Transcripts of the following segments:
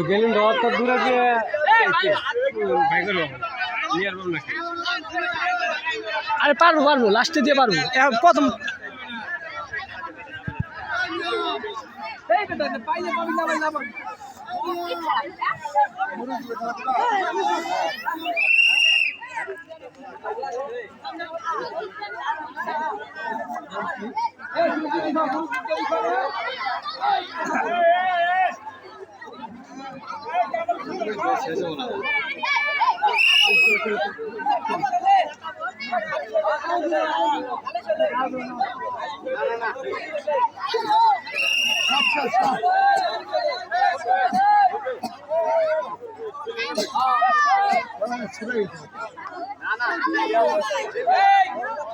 গেলেন তো দূরে গিয়ে আরে পারবো পারবো লাস্টে দিয়ে পারবো প্রথম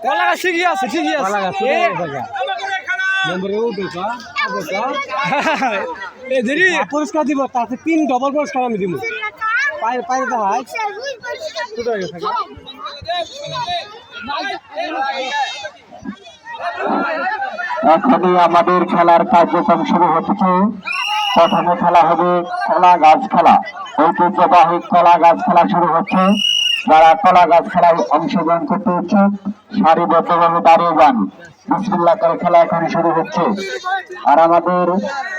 কলা গাছ ঠিকই আছে ঠিকই আছে পুরস্কার দিব তাতে 3 ডবল পুরস্কার আমি দিব পায়ের পায়ের দেখায় এখনই আমাদের খেলার কার্যক্রম শুরু হচ্ছে। প্রথমে খেলা হবে কলা গাছ খেলা, ঐতিহ্যবাহী কলা গাছ খেলা শুরু হচ্ছে। যারা কলা গাছ খেলায় অংশগ্রহণ করতে ইচ্ছুক সারিবদ্ধভাবে দাঁড়িয়ে যান। বিসমিল্লাহ করে খেলা এখন শুরু হচ্ছে। আর আমাদের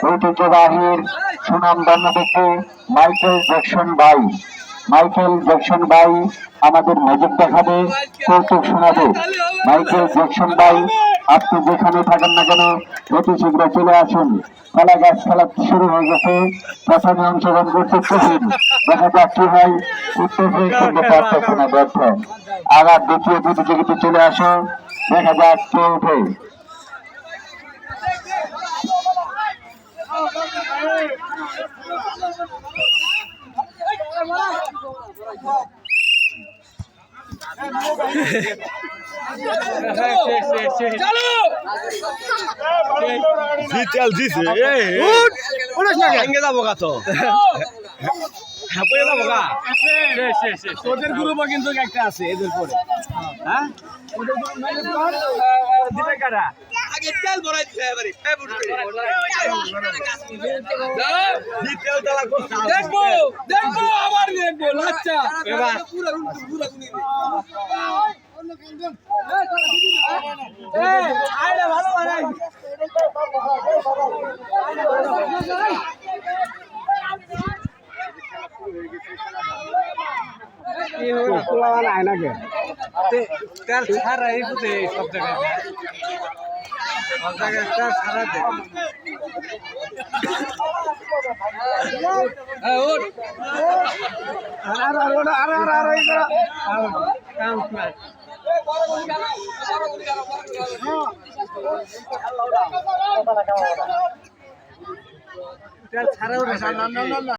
ঐতিহ্যবাহীর সুনামধন্য ব্যক্তি মাইকেল জ্যাকসন ভাই আমাদের ম্যাজিক দেখাবে, কৌতুক শোনাবে। মাইকেল জ্যাকসন ভাই আপনি যেখানে থাকেন না কেন অতি শীঘ্র চলে আসুন। কলা গাছ খেলা শুরু হয়ে গেছে। প্রথমে অংশগ্রহণ করতে কঠিন, দেখা যাক কি হয়। উত্তরে করতে পারতেছে না, ব্যর্থ। আবার দ্বিতীয় প্রতিযোগিতা চলে আসো, দেখা যাক কে ওঠে। তোদের গ্রুপও কিন্তু একটা আছে এদের পরে হ্যাঁ দেখবো দেখবো আবার দেখবো আচ্ছা ভালো আয়নাকে তেল ছাড়া এই বুঝে সব জায়গায় সব জায়গায় তেল ছাড়া দে তেল ছাড়াও